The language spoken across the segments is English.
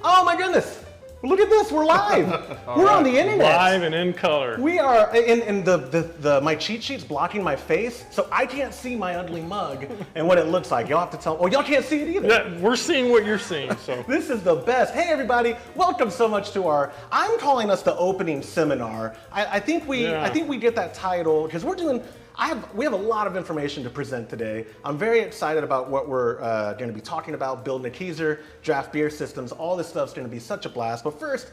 Oh my goodness! Look at this, we're live. We're on the internet. Live and in color. We are, and my cheat sheet's blocking my face, so I can't see my ugly mug and what it looks like. Y'all have to tell, well, y'all can't see it either. Yeah, we're seeing what you're seeing, so. This is the best. Hey everybody, welcome so much to I'm calling us the opening seminar. I think we get that title, because we have a lot of information to present today. I'm very excited about what we're going to be talking about, building a Keezer, draft beer systems. All this stuff's going to be such a blast. But first,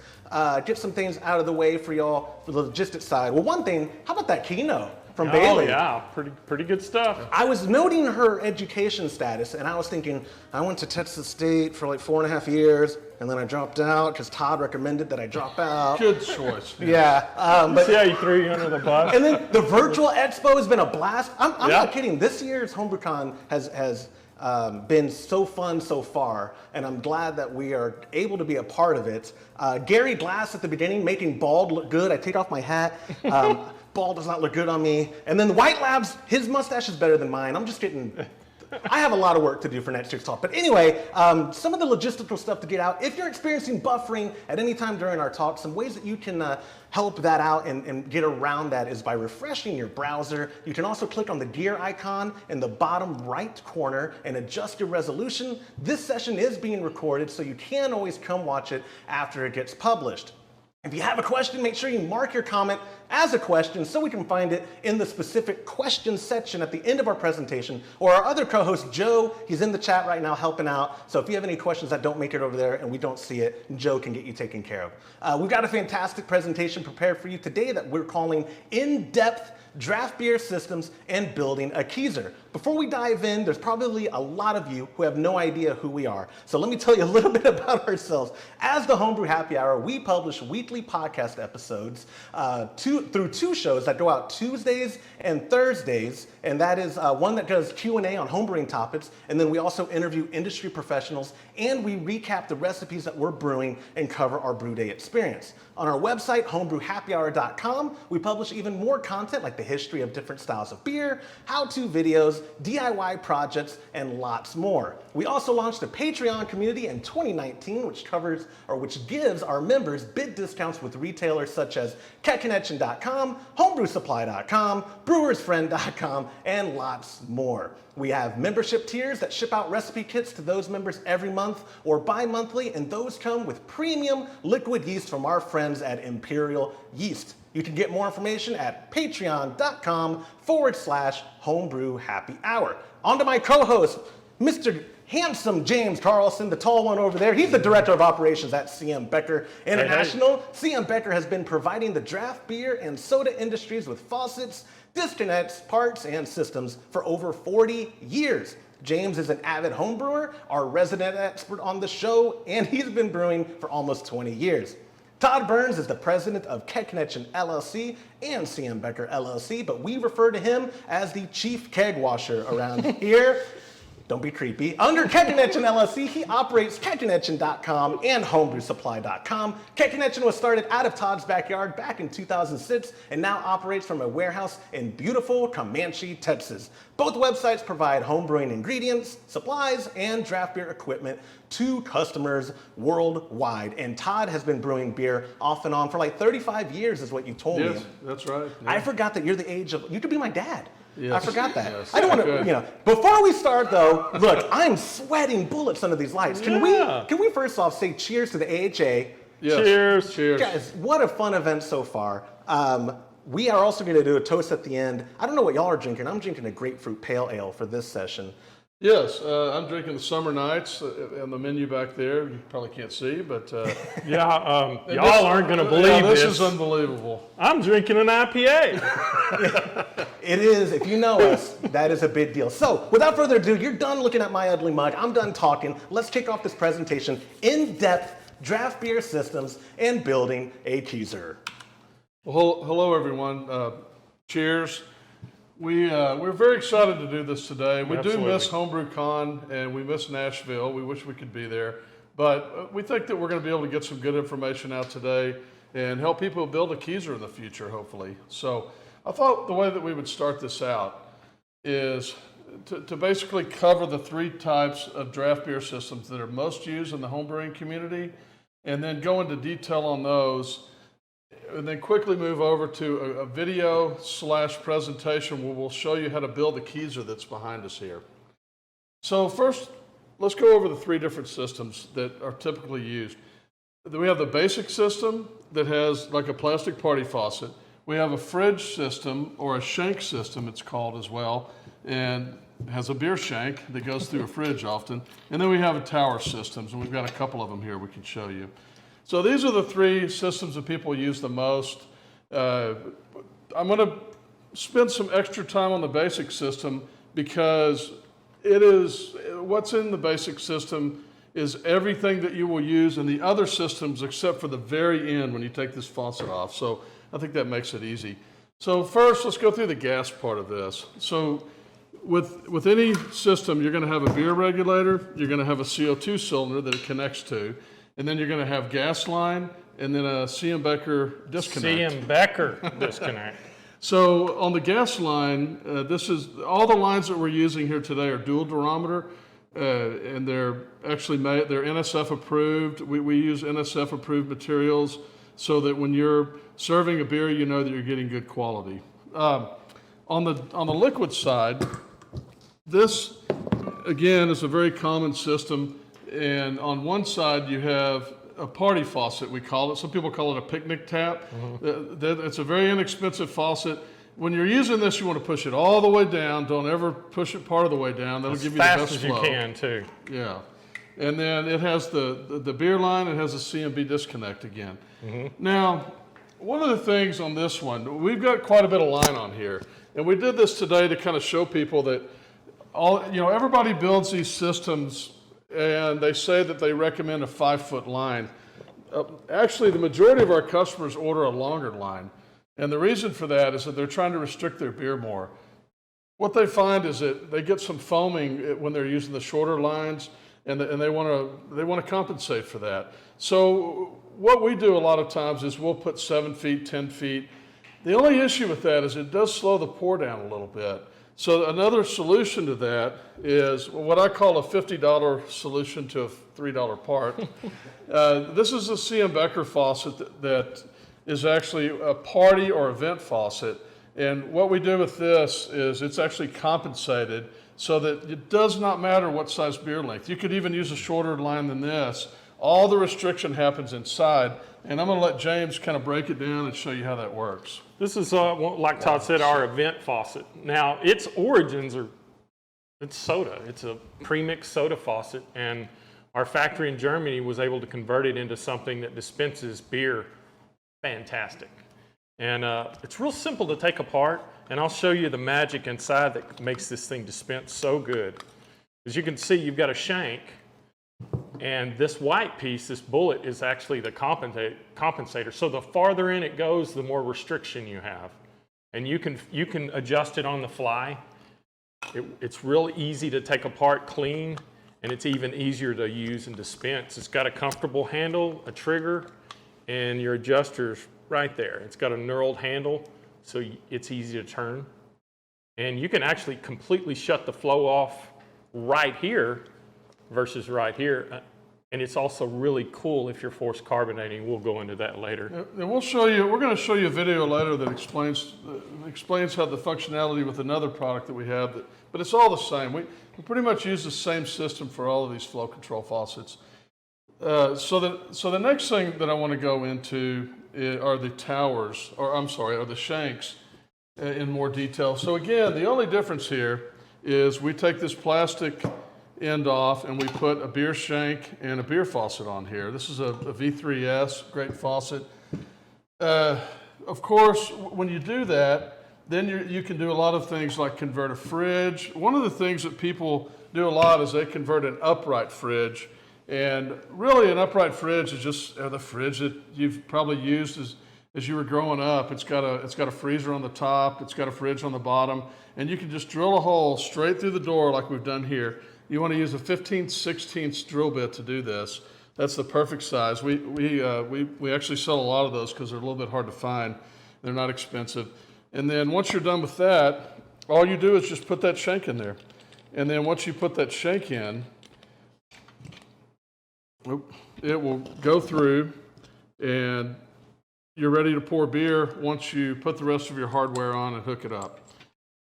get some things out of the way for y'all for the logistics side. Well, one thing, how about that keynote from Bailey? Oh yeah, pretty good stuff. I was noting her education status, and I was thinking, I went to Texas State for like 4.5 years, and then I dropped out because Todd recommended that I drop out. Good choice. Yeah. But see how he threw you under the bus? And then the virtual expo has been a blast. I'm not kidding. This year's HomebrewCon has been so fun so far, and I'm glad that we are able to be a part of it. Gary Glass at the beginning, making bald look good. I take off my hat. Bald does not look good on me. And then the White Labs, his mustache is better than mine. I'm just getting... I have a lot of work to do for next year's talk. But anyway, some of the logistical stuff to get out. If you're experiencing buffering at any time during our talk, some ways that you can help that out and get around that is by refreshing your browser. You can also click on the gear icon in the bottom right corner and adjust your resolution. This session is being recorded, so you can always come watch it after it gets published. If you have a question, make sure you mark your comment as a question so we can find it in the specific questions section at the end of our presentation. Or our other co-host, Joe, he's in the chat right now helping out. So if you have any questions that don't make it over there and we don't see it, Joe can get you taken care of. We've got a fantastic presentation prepared for you today that we're calling In-Depth Draft Beer Systems and Building a Keezer. Before we dive in, there's probably a lot of you who have no idea who we are. So let me tell you a little bit about ourselves. As the Homebrew Happy Hour, we publish weekly podcast episodes through two shows that go out Tuesdays and Thursdays, and that is one that does Q&A on homebrewing topics, and then we also interview industry professionals, and we recap the recipes that we're brewing and cover our brew day experience. On our website, homebrewhappyhour.com, we publish even more content like the history of different styles of beer, how-to videos, DIY projects, and lots more. We also launched a Patreon community in 2019, which gives our members big discounts with retailers such as ketconnection.com, homebrewsupply.com, brewersfriend.com, and lots more. We have membership tiers that ship out recipe kits to those members every month or bi-monthly, and those come with premium liquid yeast from our friends at Imperial Yeast. You can get more information at patreon.com/homebrewhappyhour. On to my co-host, Mr. Handsome James Carlson, the tall one over there. He's the Director of Operations at CM Becker International. Hey. CM Becker has been providing the draft beer and soda industries with faucets, disconnects, parts, and systems for over 40 years. James is an avid home brewer, our resident expert on the show, and he's been brewing for almost 20 years. Todd Burns is the president of Keg Connection LLC and CM Becker LLC, but we refer to him as the chief keg washer around here. Don't be creepy. Under Keg Connection LLC, he operates KegConnection.com and HomebrewSupply.com. Keg Connection was started out of Todd's backyard back in 2006 and now operates from a warehouse in beautiful Comanche, Texas. Both websites provide homebrewing ingredients, supplies, and draft beer equipment to customers worldwide. And Todd has been brewing beer off and on for like 35 years is what you told me. Yes, that's right. Yeah. I forgot that you're the age of, you could be my dad. Yes. I forgot that. Yes. I don't want to, Before we start though, look, I'm sweating bullets under these lights. Can we first off say cheers to the AHA? Yes. Cheers. Cheers. Guys, what a fun event so far. We are also going to do a toast at the end. I don't know what y'all are drinking. I'm drinking a grapefruit pale ale for this session. Yes, I'm drinking the Summer Nights on the menu back there. You probably can't see, but... y'all aren't going to believe this. This is unbelievable. I'm drinking an IPA. It is, if you know us, that is a big deal. So, without further ado, you're done looking at my ugly mug. I'm done talking. Let's kick off this presentation, In-Depth Draft Beer Systems and Building a Keezer. Well, hello, everyone. Cheers. We're very excited to do this today. We do miss HomebrewCon and we miss Nashville. We wish we could be there. But we think that we're going to be able to get some good information out today and help people build a Keezer in the future, hopefully. So I thought the way that we would start this out is to basically cover the three types of draft beer systems that are most used in the homebrewing community and then go into detail on those, and then quickly move over to a video / presentation where we'll show you how to build the Keezer that's behind us here. So first, let's go over the 3 different systems that are typically used. We have the basic system that has like a plastic party faucet. We have a fridge system, or a shank system it's called as well, and has a beer shank that goes through a fridge often. And then we have a tower systems, and we've got a couple of them here we can show you. So these are the 3 systems that people use the most. I'm going to spend some extra time on the basic system because it is, what's in the basic system is everything that you will use in the other systems except for the very end when you take this faucet off. So I think that makes it easy. So first, let's go through the gas part of this. So with any system, you're going to have a beer regulator, you're going to have a CO2 cylinder that it connects to, and then you're going to have gas line, and then a CM Becker disconnect. CM Becker disconnect. So on the gas line, this is all the lines that we're using here today are dual durometer, and they're actually made, they're NSF approved. We use NSF approved materials so that when you're serving a beer, you know that you're getting good quality. On the liquid side, this again is a very common system, and on one side you have a party faucet, we call it. Some people call it a picnic tap. It's a very inexpensive faucet. When you're using this, you want to push it all the way down. Don't ever push it part of the way down. That'll give you the best flow. As fast as you can, too. Yeah. And then it has the beer line. It has a CMB disconnect again. Now, one of the things on this one, we've got quite a bit of line on here. And we did this today to kind of show people that everybody builds these systems and they say that they recommend a 5-foot line. Actually, the majority of our customers order a longer line. And the reason for that is that they're trying to restrict their beer more. What they find is that they get some foaming when they're using the shorter lines, and they want to compensate for that. So what we do a lot of times is we'll put 7 feet, 10 feet. The only issue with that is it does slow the pour down a little bit. So another solution to that is what I call a $50 solution to a $3 part. This is a CM Becker faucet that is actually a party or event faucet. And what we do with this is it's actually compensated so that it does not matter what size beer length. You could even use a shorter line than this. All the restriction happens inside. And I'm going to let James kind of break it down and show you how that works. This is, like Todd said, our event faucet. Now, its origins are, it's soda. It's a premixed soda faucet. And our factory in Germany was able to convert it into something that dispenses beer fantastic. And it's real simple to take apart. And I'll show you the magic inside that makes this thing dispense so good. As you can see, you've got a shank. And this white piece, this bullet, is actually the compensator. So the farther in it goes, the more restriction you have. And you can adjust it on the fly. It's real easy to take apart clean, and it's even easier to use and dispense. It's got a comfortable handle, a trigger, and your adjuster's right there. It's got a knurled handle, so it's easy to turn. And you can actually completely shut the flow off right here versus right here. And it's also really cool if you're forced carbonating. We'll go into that later. And we're going to show you a video later that explains how the functionality with another product that we have, but it's all the same. We pretty much use the same system for all of these flow control faucets. So the next thing that I want to go into are the towers, or the shanks in more detail. So again, the only difference here is we take this plastic end off and we put a beer shank and a beer faucet on here. This is a V3S, great faucet. Of course, when you do that, then you can do a lot of things like convert a fridge. One of the things that people do a lot is they convert an upright fridge. And really an upright fridge is just the fridge that you've probably used as you were growing up. It's got a freezer on the top, it's got a fridge on the bottom, and you can just drill a hole straight through the door like we've done here. You want to use a 15/16 drill bit to do this. That's the perfect size. We actually sell a lot of those because they're a little bit hard to find. They're not expensive. And then once you're done with that, all you do is just put that shank in there. And then once you put that shank in, it will go through, and you're ready to pour beer once you put the rest of your hardware on and hook it up.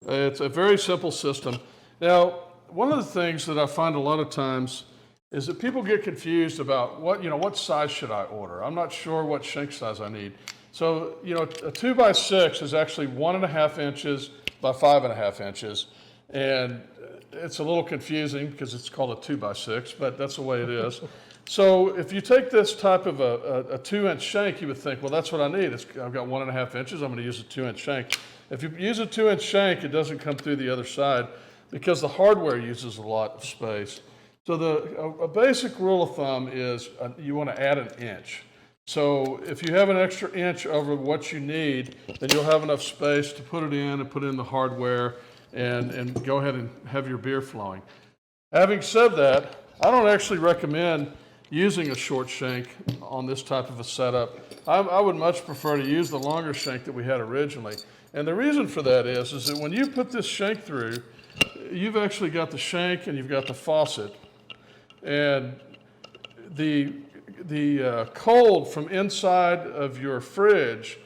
It's a very simple system. Now, one of the things that I find a lot of times is that people get confused about what size should I order? I'm not sure what shank size I need. So, a 2x6 is actually 1.5 inches by 5.5 inches. And it's a little confusing because it's called a 2x6, but that's the way it is. So if you take this type of a 2-inch shank, you would think, well, that's what I need. I've got 1.5 inches, I'm going to use a 2-inch shank. If you use a 2-inch shank, it doesn't come through the other side because the hardware uses a lot of space. So a basic rule of thumb is you want to add an inch. So if you have an extra inch over what you need, then you'll have enough space to put it in and put in the hardware and go ahead and have your beer flowing. Having said that, I don't actually recommend using a short shank on this type of a setup. I would much prefer to use the longer shank that we had originally. And the reason for that is that when you put this shank through, you've actually got the shank and you've got the faucet. And the cold from inside of your fridge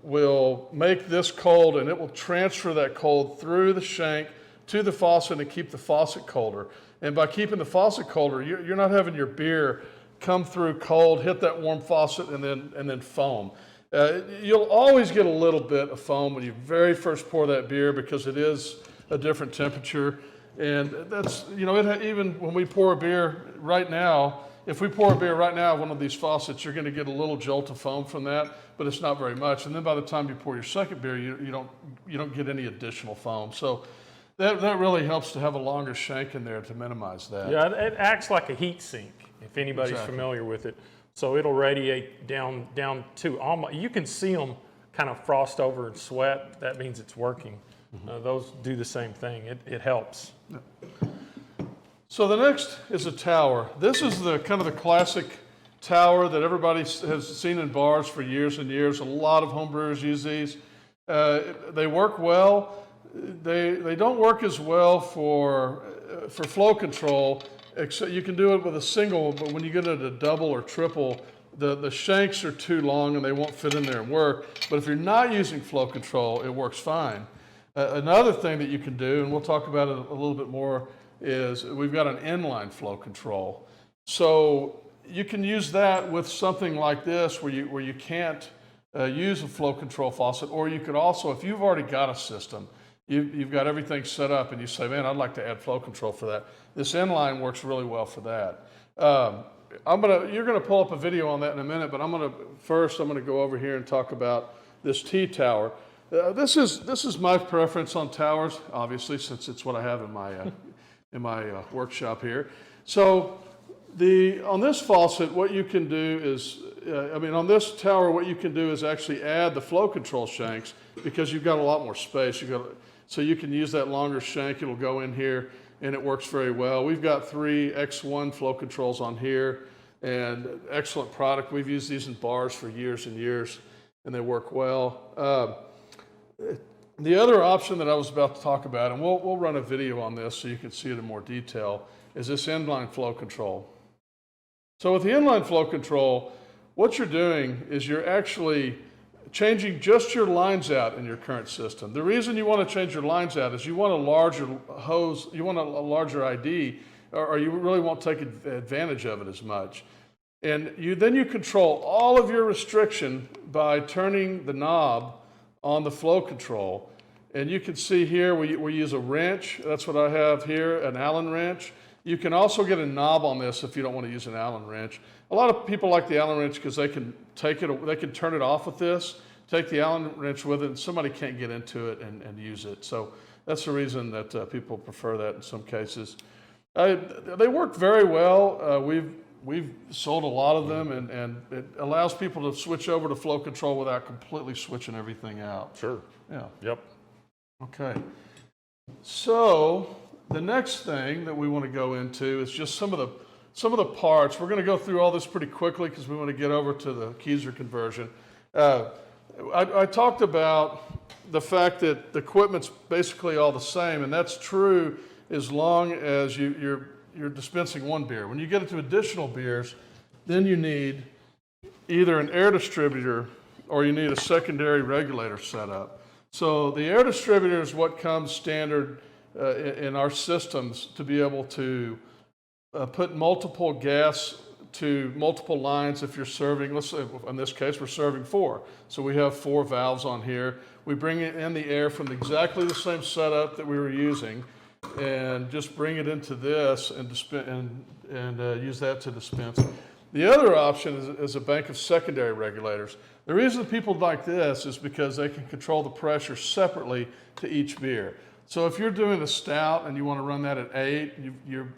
will make this cold, and it will transfer that cold through the shank to the faucet and keep the faucet colder. And by keeping the faucet colder, you're not having your beer come through cold, hit that warm faucet, and then foam. You'll always get a little bit of foam when you very first pour that beer because it is a different temperature. And that's, even when we pour a beer right now, if we pour a beer right now, one of these faucets, you're going to get a little jolt of foam from that, but it's not very much. And then by the time you pour your second beer, you don't get any additional foam. So that really helps to have a longer shank in there to minimize that. Yeah, it acts like a heat sink, if anybody's familiar with it. So it'll radiate down to almost, you can see them kind of frost over and sweat. That means it's working. Those do the same thing. It helps. Yeah. So the next is a tower. This is the kind of the classic tower that everybody has seen in bars for years and years. A lot of homebrewers use these. They work well. They don't work as well for flow control. Except you can do it with a single, but when you get it a double or triple, the shanks are too long and they won't fit in there and work. But if you're not using flow control, it works fine. Another thing that you can do, and we'll talk about it a little bit more, is we've got an inline flow control. So you can use that with something like this where you can't use a flow control faucet, or you could also, if you've already got a system, you've got everything set up and you say, man, I'd like to add flow control for that. This inline works really well for that. You're gonna pull up a video on that in a minute, but I'm gonna go over here and talk about this T-tower. This is my preference on towers, obviously, since it's what I have in my workshop here. So on this faucet, what you can do is, on this tower, what you can do is actually add the flow control shanks because you've got a lot more space. So you can use that longer shank. It'll go in here, and it works very well. We've got 3 X1 flow controls on here, and excellent product. We've used these in bars for years and years, and they work well. The other option that I was about to talk about, and we'll run a video on this so you can see it in more detail, is this inline flow control. So with the inline flow control, what you're doing is you're actually changing just your lines out in your current system. The reason you want to change your lines out is you want a larger hose, you want a larger ID, or you really won't take advantage of it as much. And then you control all of your restriction by turning the knob on the flow control. And you can see here we use a wrench. That's what I have here, an Allen wrench. You can also get a knob on this if you don't want to use an Allen wrench. A lot of people like the Allen wrench because they can turn it off with this, take the Allen wrench with it, and somebody can't get into it and use it. So that's the reason that people prefer that in some cases. They work very well. We've sold a lot of them, and it allows people to switch over to flow control without completely switching everything out. Sure. Yeah. Yep. Okay. So the next thing that we want to go into is just some of the parts. We're going to go through all this pretty quickly because we want to get over to the Keezer conversion. I talked about the fact that the equipment's basically all the same, and that's true as long as you're dispensing one beer. When you get into additional beers, then you need either an air distributor or you need a secondary regulator setup. So the air distributor is what comes standard in our systems to be able to put multiple gas to multiple lines if you're serving, let's say in this case we're serving 4. So we have 4 valves on here. We bring it in the air from exactly the same setup that we were using and just bring it into this and use that to dispense. The other option is a bank of secondary regulators. The reason people like this is because they can control the pressure separately to each beer. So if you're doing a stout and you want to run that at 8,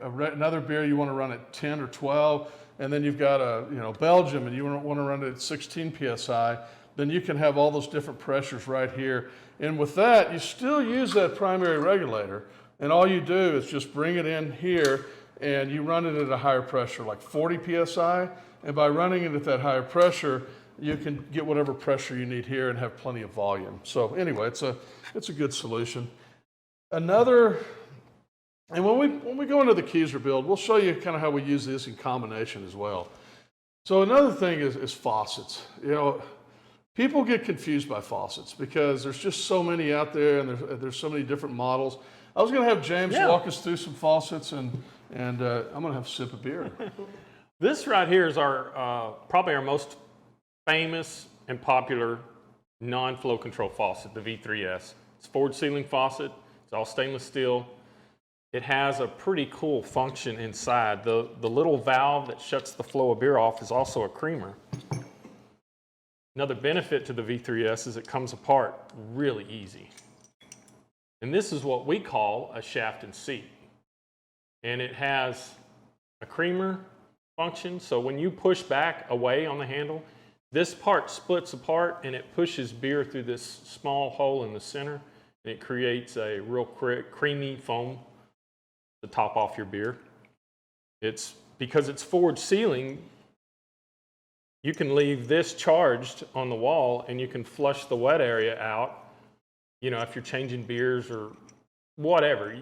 another beer you want to run at 10 or 12, and then you've got a Belgium and you want to run it at 16 psi, then you can have all those different pressures right here. And with that, you still use that primary regulator, and all you do is just bring it in here and you run it at a higher pressure, like 40 psi, and by running it at that higher pressure, you can get whatever pressure you need here and have plenty of volume. So anyway, it's a good solution. Another, and when we go into the Keezer build, we'll show you kind of how we use this in combination as well. So another thing is faucets. People get confused by faucets because there's just so many out there, and there's so many different models. I was going to have James walk us through some faucets, and I'm going to have a sip of beer. This right here is our probably our most famous and popular non-flow control faucet, the V3S. It's a forward sealing faucet. It's all stainless steel. It has a pretty cool function inside. The little valve that shuts the flow of beer off is also a creamer. Another benefit to the V3S is it comes apart really easy. And this is what we call a shaft and seat. And it has a creamer function, so when you push back away on the handle, this part splits apart and it pushes beer through this small hole in the center, and it creates a real creamy foam to top off your beer. It's because it's forward sealing, you can leave this charged on the wall and you can flush the wet area out. If you're changing beers or whatever,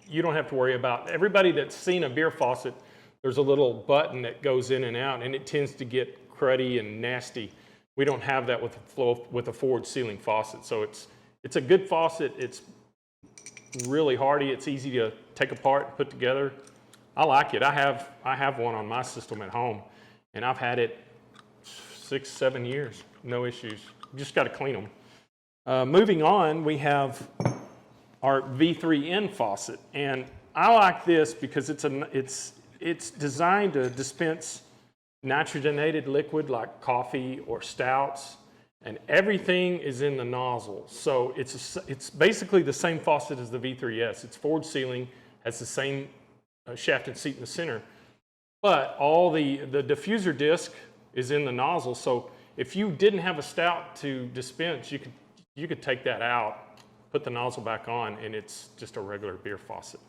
you don't have to worry about. Everybody that's seen a beer faucet, there's a little button that goes in and out, and it tends to get cruddy and nasty. We don't have that with a forward sealing faucet. So it's a good faucet. It's really hardy. It's easy to take apart and put together. I like it. I have one on my system at home, and I've had it 6-7 years, no issues. You just got to clean them. Moving on, we have our V3N faucet, and I like this because it's designed to dispense nitrogenated liquid like coffee or stouts, and everything is in the nozzle. So it's basically the same faucet as the V3S. It's forward sealing, has the same shaft and seat in the center, but all the diffuser disc is in the nozzle. So if you didn't have a stout to dispense, you could take that out, put the nozzle back on, and it's just a regular beer faucet.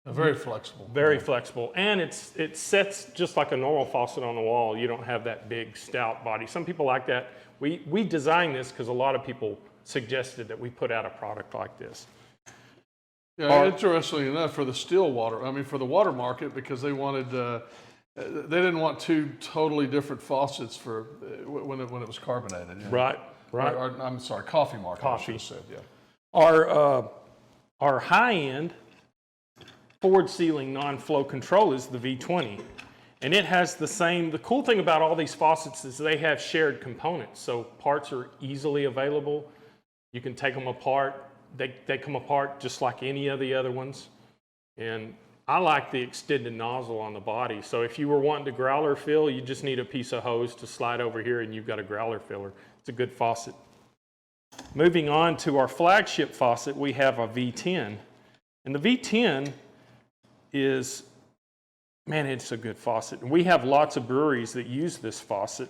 Very flexible. Very flexible, and it sets just like a normal faucet on the wall. You don't have that big stout body. Some people like that. We designed this because a lot of people suggested that we put out a product like this. Yeah, interestingly enough, for the still water, for the water market, because they wanted, they didn't want 2 totally different faucets for when it was carbonated. Yeah. Right. Or, I'm sorry, coffee market. Coffee. I should have said, yeah. Our high end forward sealing non-flow control is the V20, and it has the cool thing about all these faucets is they have shared components, so parts are easily available. You can take them apart. They come apart just like any of the other ones, and I like the extended nozzle on the body. So if you were wanting to growler fill, you just need a piece of hose to slide over here and you've got a growler filler. It's a good faucet. Moving on to our flagship faucet, we have a V10, and the V10 is, man, it's a good faucet. And we have lots of breweries that use this faucet.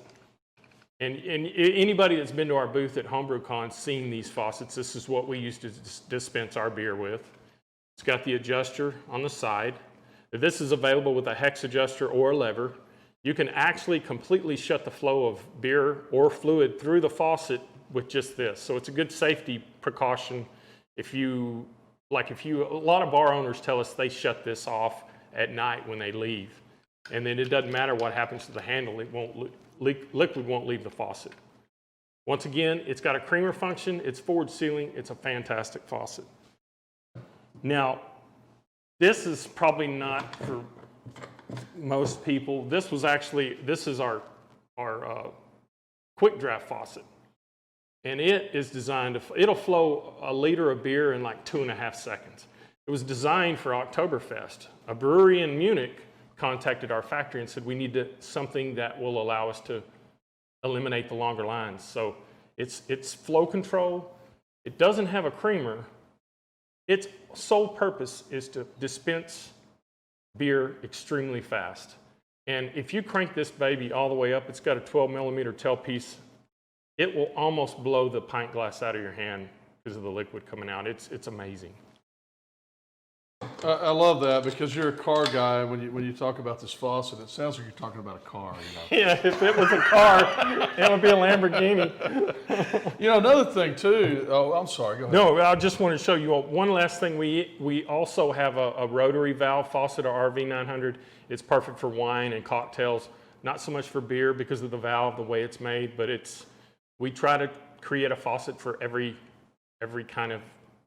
And anybody that's been to our booth at HomebrewCon's seen these faucets. This is what we used to dispense our beer with. It's got the adjuster on the side. This is available with a hex adjuster or a lever. You can actually completely shut the flow of beer or fluid through the faucet with just this. So it's a good safety precaution. A lot of bar owners tell us they shut this off at night when they leave. And then it doesn't matter what happens to the handle, it won't liquid won't leave the faucet. Once again, it's got a creamer function, it's forward sealing, it's a fantastic faucet. Now, this is probably not for most people. This is our quick draft faucet. And it is designed it'll flow a liter of beer in like 2.5 seconds. It was designed for Oktoberfest. A brewery in Munich contacted our factory and said, we need something that will allow us to eliminate the longer lines. So it's flow control. It doesn't have a creamer. Its sole purpose is to dispense beer extremely fast. And if you crank this baby all the way up, it's got a 12mm tailpiece. It will almost blow the pint glass out of your hand because of the liquid coming out. It's amazing. I love that because you're a car guy. When you talk about this faucet, it sounds like you're talking about a car. Yeah, if it was a car, it would be a Lamborghini. Another thing too. Oh, I'm sorry. Go ahead. No, I just wanted to show you one last thing. We also have a rotary valve faucet, our RV900. It's perfect for wine and cocktails. Not so much for beer because of the valve, the way it's made, but we try to create a faucet for every kind of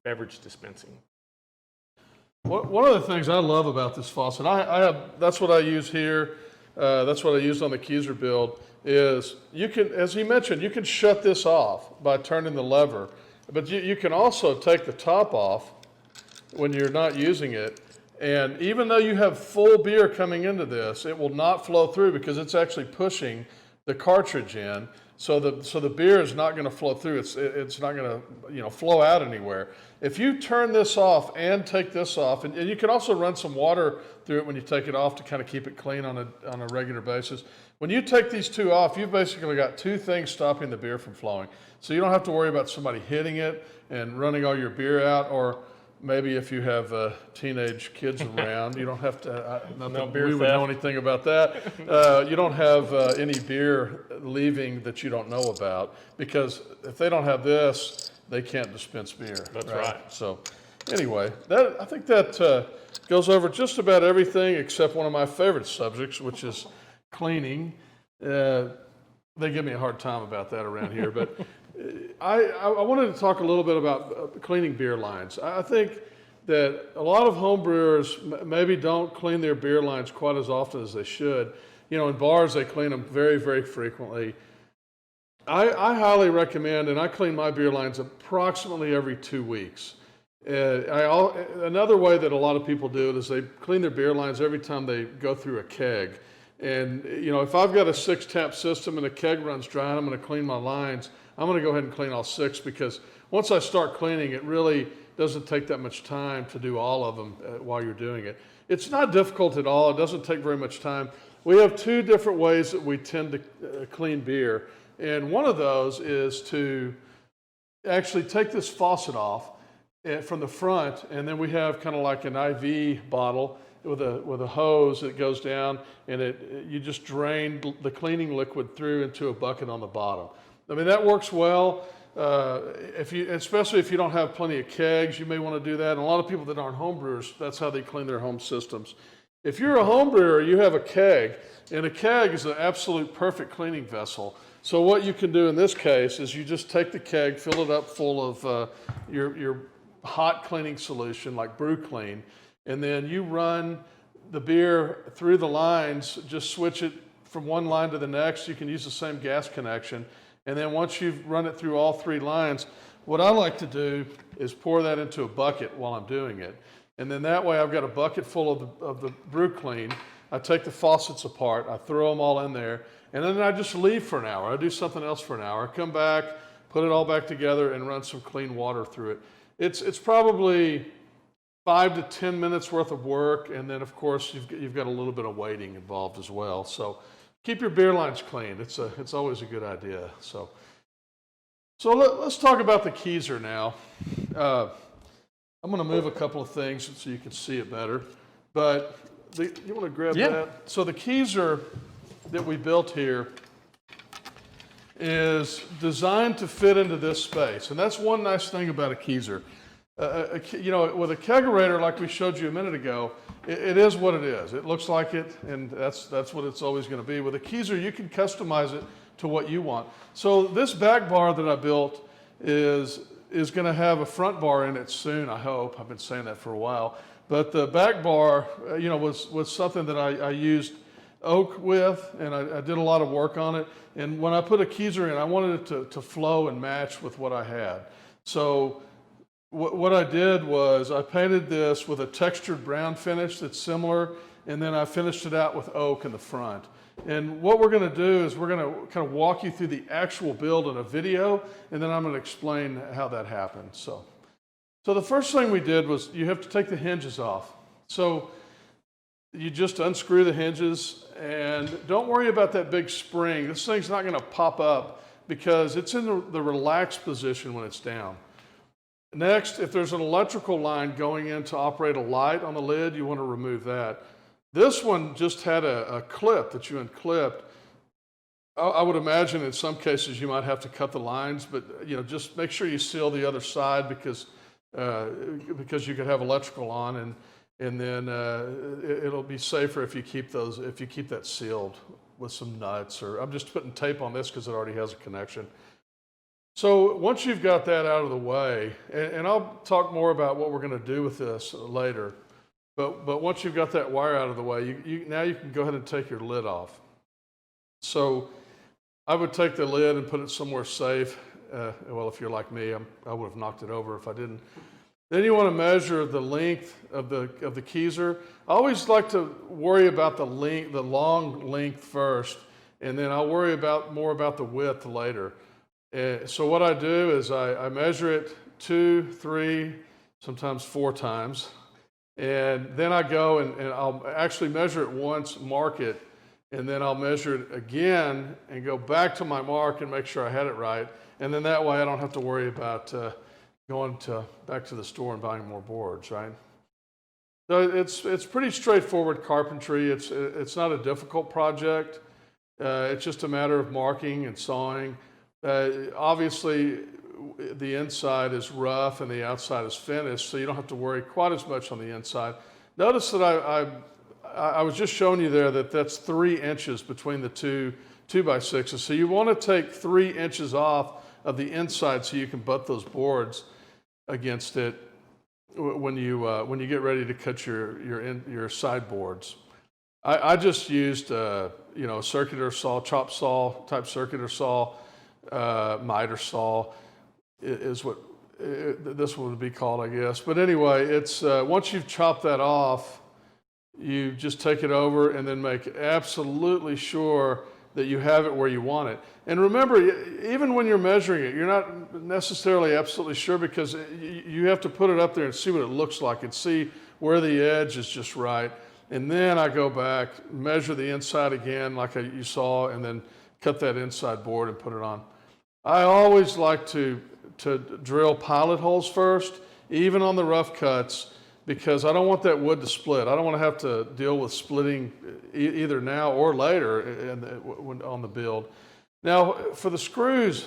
beverage dispensing. One of the things I love about this faucet, that's what I use here. That's what I used on the Keezer build. Is you can, as he mentioned, you can shut this off by turning the lever, but you can also take the top off when you're not using it. And even though you have full beer coming into this, it will not flow through because it's actually pushing the cartridge in. So the beer is not going to flow through. It's not going to flow out anywhere. If you turn this off and take this off, and you can also run some water through it when you take it off to kind of keep it clean on a regular basis. When you take these two off, you've basically got two things stopping the beer from flowing. So you don't have to worry about somebody hitting it and running all your beer out, or maybe if you have teenage kids around, you don't have to, not that we would know anything about that. You don't have any beer leaving that you don't know about, because if they don't have this, they can't dispense beer. That's right. So anyway, I think that goes over just about everything except one of my favorite subjects, which is cleaning. They give me a hard time about that around here, but I wanted to talk a little bit about cleaning beer lines. I think that a lot of home brewers maybe don't clean their beer lines quite as often as they should. In bars, they clean them very, very frequently. I highly recommend, and I clean my beer lines approximately every 2 weeks. Another way that a lot of people do it is they clean their beer lines every time they go through a keg. And if I've got a 6-tap system and a keg runs dry and I'm going to clean my lines, I'm going to go ahead and clean all 6, because once I start cleaning, it really doesn't take that much time to do all of them while you're doing it. It's not difficult at all. It doesn't take very much time. We have 2 different ways that we tend to clean beer. And one of those is to actually take this faucet off from the front, and then we have kind of like an IV bottle with a hose that goes down, and you just drain the cleaning liquid through into a bucket on the bottom. I mean, that works well. Especially if you don't have plenty of kegs, you may want to do that. And a lot of people that aren't home brewers, that's how they clean their home systems. If you're a home brewer, you have a keg, and a keg is an absolute perfect cleaning vessel. So what you can do in this case is you just take the keg, fill it up full of your hot cleaning solution like Brew Clean, and then you run the beer through the lines, just switch it from one line to the next. You can use the same gas connection. And then once you've run it through all 3 lines, what I like to do is pour that into a bucket while I'm doing it. And then that way I've got a bucket full of the Brew Clean. I take the faucets apart, I throw them all in there, and then I just leave for an hour. I do something else for an hour, come back, put it all back together, and run some clean water through it. It's probably 5 to 10 minutes worth of work, and then of course you've got a little bit of waiting involved as well. So keep your beer lines clean. It's always a good idea. So let's talk about the Keezer now. I'm going to move a couple of things so you can see it better. But you want to grab that? So the Keezer that we built here is designed to fit into this space. And that's one nice thing about a Keezer. you know, with a kegerator like we showed you a minute ago, it is what it is. It looks like it, and that's what it's always going to be. With a Keezer, you can customize it to what you want. So this back bar that I built is going to have a front bar in it soon, I hope. I've been saying that for a while. But the back bar, you know, was something that I used oak with, and I did a lot of work on it. And when I put a Keezer in, I wanted it to flow and match with what I had. So what I did was I painted this with a textured brown finish that's similar, and then I finished it out with oak in the front. And what we're going to do is we're going to kind of walk you through the actual build in a video, and then I'm going to explain how that happened. So the first thing we did was you have to take the hinges off. So you just unscrew the hinges, and don't worry about that big spring. This thing's not going to pop up because it's in the relaxed position when it's down. Next, if there's an electrical line going in to operate a light on the lid, you want to remove that. This one just had a clip that you unclipped. I would imagine in some cases you might have to cut the lines, but you know, just make sure you seal the other side because you could have electrical on, and then it'll be safer if you keep that sealed with some nuts, or I'm just putting tape on this because it already has a connection. So once you've got that out of the way, and I'll talk more about what we're going to do with this later, but once you've got that wire out of the way, now you can go ahead and take your lid off. So I would take the lid and put it somewhere safe. Well, if you're like me, I would have knocked it over if I didn't. Then you want to measure the length of the Keezer. I always like to worry about the long length first, and then I'll worry more about the width later. So what I do is I measure it 2, 3, sometimes 4 times, and then I go and I'll actually measure it once, mark it, and then I'll measure it again and go back to my mark and make sure I had it right, and then that way I don't have to worry about going back to the store and buying more boards, right? So it's pretty straightforward carpentry. It's not a difficult project. It's just a matter of marking and sawing. Obviously, the inside is rough and the outside is finished, so you don't have to worry quite as much on the inside. Notice that I was just showing you there that that's 3 inches between the two 2x6s. So you want to take 3 inches off of the inside so you can butt those boards against it when you get ready to cut your sideboards. I just used a circular saw, chop saw type circular saw. Miter saw is what this one would be called, I guess. But anyway, it's once you've chopped that off, you just take it over and then make absolutely sure that you have it where you want it. And remember, even when you're measuring it, you're not necessarily absolutely sure because you have to put it up there and see what it looks like and see where the edge is just right. And then I go back, measure the inside again like you saw, and then cut that inside board and put it on. I always like to drill pilot holes first, even on the rough cuts, because I don't want that wood to split. I don't want to have to deal with splitting either now or later on the build. Now, for the screws,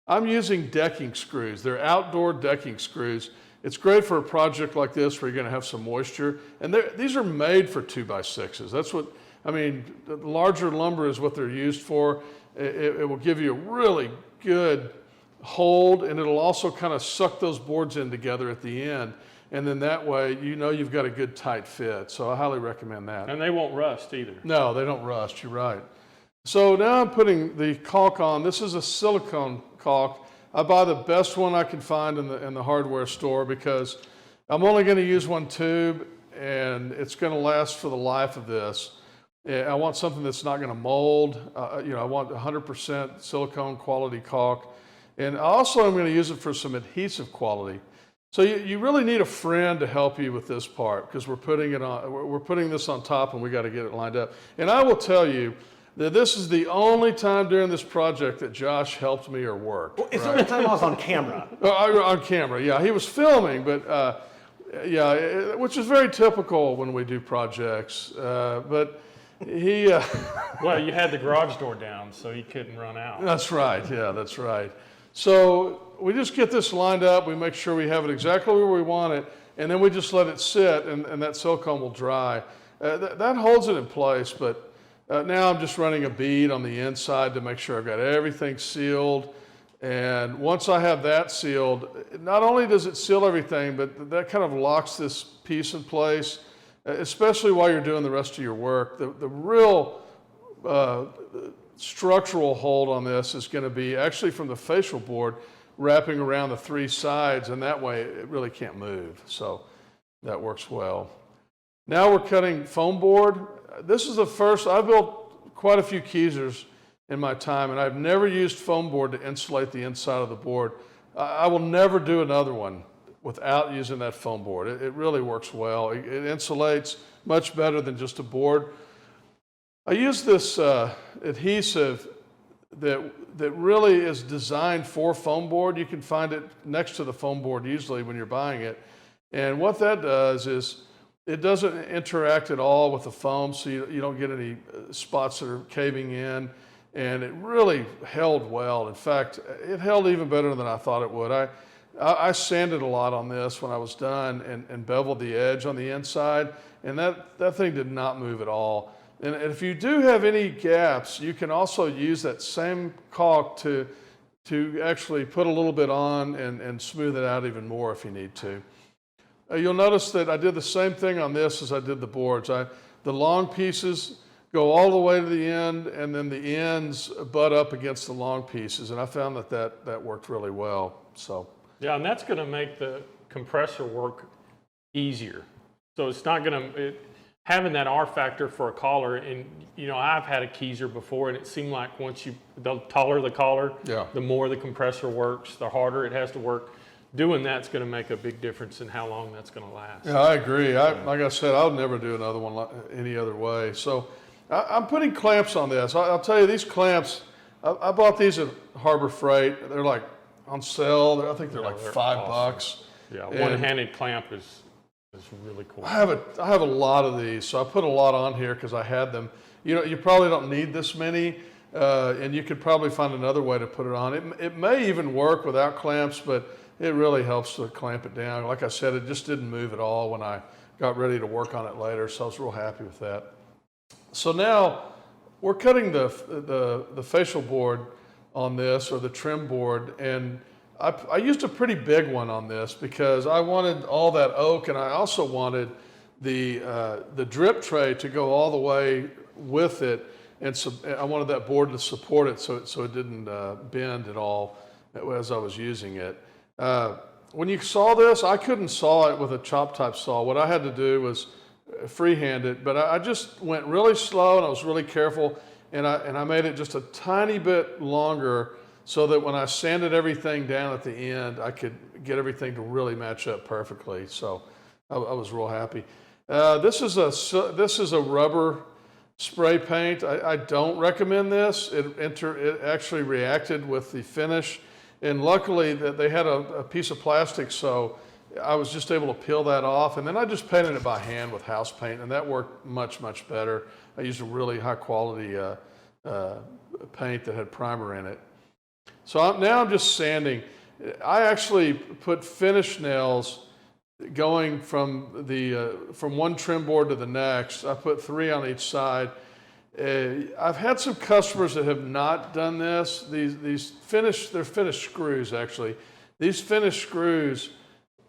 I'm using decking screws. They're outdoor decking screws. It's great for a project like this where you're going to have some moisture. And these are made for 2x6s. That's what, I mean, the larger lumber is what they're used for. It will give you a really good hold, and it'll also kind of suck those boards in together at the end. And then that way, you know you've got a good tight fit. So I highly recommend that. And they won't rust either. No, they don't rust. You're right. So now I'm putting the caulk on. This is a silicone caulk. I buy the best one I can find in the hardware store because I'm only going to use one tube, and it's going to last for the life of this. I want something that's not going to mold. I want 100% silicone quality caulk. And also I'm going to use it for some adhesive quality. So you really need a friend to help you with this part because we're putting this on top and we got to get it lined up. And I will tell you that this is the only time during this project that Josh helped me or worked. Well, it's the only time I was on camera. On camera, yeah. He was filming, but yeah, which is very typical when we do projects. But he... Well, you had the garage door down, so he couldn't run out. That's right, yeah, that's right. So we just get this lined up, we make sure we have it exactly where we want it, and then we just let it sit, and that silicone will dry. That holds it in place, but now I'm just running a bead on the inside to make sure I've got everything sealed. And once I have that sealed, not only does it seal everything, but that kind of locks this piece in place, especially while you're doing the rest of your work. The real structural hold on this is going to be actually from the facial board wrapping around the three sides, and that way it really can't move. So that works well. Now we're cutting foam board. This is the first, I've built quite a few Keezers in my time, and I've never used foam board to insulate the inside of the board. I will never do another one without using that foam board. It really works well. It insulates much better than just a board. I use this adhesive that really is designed for foam board. You can find it next to the foam board usually when you're buying it. And what that does is it doesn't interact at all with the foam, so you don't get any spots that are caving in. And it really held well. In fact, it held even better than I thought it would. I sanded a lot on this when I was done and beveled the edge on the inside, and that thing did not move at all. And if you do have any gaps, you can also use that same caulk to actually put a little bit on and smooth it out even more if you need to. You'll notice that I did the same thing on this as I did the boards. The long pieces go all the way to the end, and then the ends butt up against the long pieces, and I found that worked really well. So yeah, and that's going to make the compressor work easier. So it's not going to having that R factor for a collar. And you know, I've had a Keezer before, and it seemed like the taller the collar, the more the compressor works, the harder it has to work. Doing that's going to make a big difference in how long that's going to last. Yeah, I agree. Like I said, I'll never do another one any other way. So I'm putting clamps on this. I'll tell you, these clamps, I bought these at Harbor Freight. They're like on sale. I think they're like $5. Awesome. Yeah, one-handed clamp is really cool. I have a lot of these, so I put a lot on here because I had them. You know, you probably don't need this many, and you could probably find another way to put it on. It may even work without clamps, but it really helps to clamp it down. Like I said, it just didn't move at all when I got ready to work on it later, so I was real happy with that. So now we're cutting the facial board on this, or the trim board, and I used a pretty big one on this because I wanted all that oak, and I also wanted the drip tray to go all the way with it, and so I wanted that board to support it so it didn't bend at all as I was using it. When you saw this, I couldn't saw it with a chop type saw. What I had to do was freehand it, but I just went really slow and I was really careful, and I made it just a tiny bit longer so that when I sanded everything down at the end, I could get everything to really match up perfectly. So I was real happy. This is a rubber spray paint. I don't recommend this. It actually reacted with the finish, and luckily that they had a piece of plastic, so I was just able to peel that off, and then I just painted it by hand with house paint, and that worked much, much better. I used a really high quality paint that had primer in it. So now I'm just sanding. I actually put finish nails going from one trim board to the next. I put 3 on each side. I've had some customers that have not done this. They're finished screws actually. These finished screws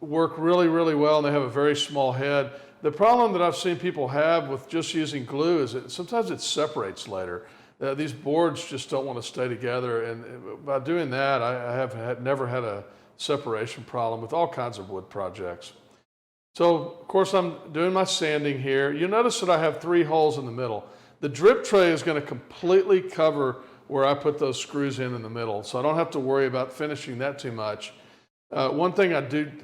work really, really well, and they have a very small head. The problem that I've seen people have with just using glue is that sometimes it separates later. These boards just don't want to stay together, and by doing that, I have never had a separation problem with all kinds of wood projects. So, of course, I'm doing my sanding here. You notice that I have 3 holes in the middle. The drip tray is going to completely cover where I put those screws in the middle, so I don't have to worry about finishing that too much. One thing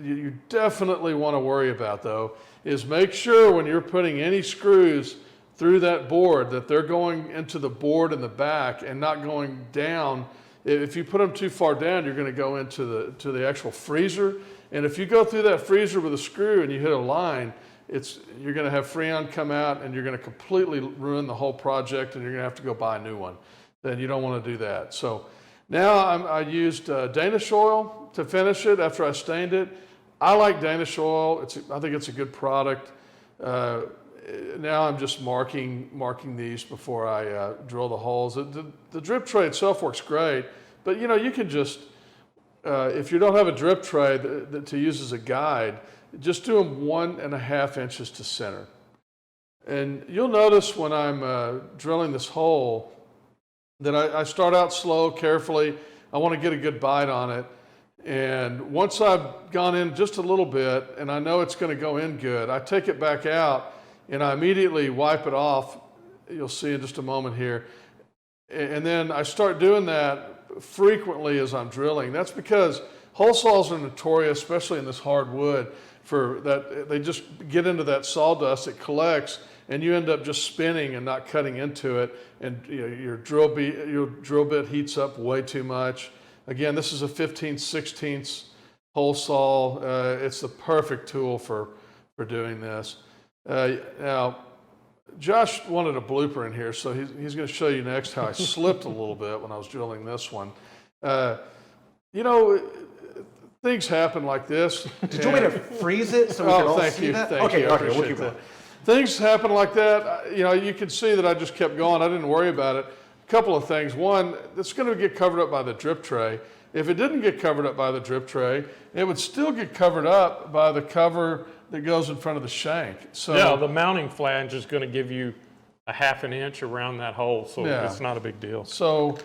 you definitely want to worry about, though, is make sure when you're putting any screws through that board that they're going into the board in the back and not going down. If you put them too far down, you're going to go into the actual freezer. And if you go through that freezer with a screw and you hit a line, you're going to have Freon come out, and you're going to completely ruin the whole project, and you're going to have to go buy a new one. Then you don't want to do that. So Now I used Danish oil to finish it after I stained it. I like Danish oil. I think it's a good product. Now I'm just marking these before I drill the holes. The drip tray itself works great, but you know, you can just, if you don't have a drip tray to use as a guide, just do them 1.5 inches to center. And you'll notice when I'm drilling this hole that I start out slow, carefully. I want to get a good bite on it. And once I've gone in just a little bit and I know it's going to go in good, I take it back out and I immediately wipe it off. You'll see in just a moment here. And then I start doing that frequently as I'm drilling. That's because hole saws are notorious, especially in this hard wood, for that they just get into that sawdust, it collects, and you end up just spinning and not cutting into it, and you know, your drill bit heats up way too much. Again, this is a 15/16 hole saw. It's the perfect tool for doing this. Now, Josh wanted a blooper in here, so he's going to show you next how I slipped a little bit when I was drilling this one. You know, things happen like this. Did you want me to freeze it so we can all see that? Thank you. Okay, we'll keep going. Things happen like that. You know, you can see that I just kept going. I didn't worry about it. A couple of things. One, it's going to get covered up by the drip tray. If it didn't get covered up by the drip tray, it would still get covered up by the cover that goes in front of the shank. So yeah, the mounting flange is going to give you a 1/2 inch around that hole, so yeah, it's not a big deal. So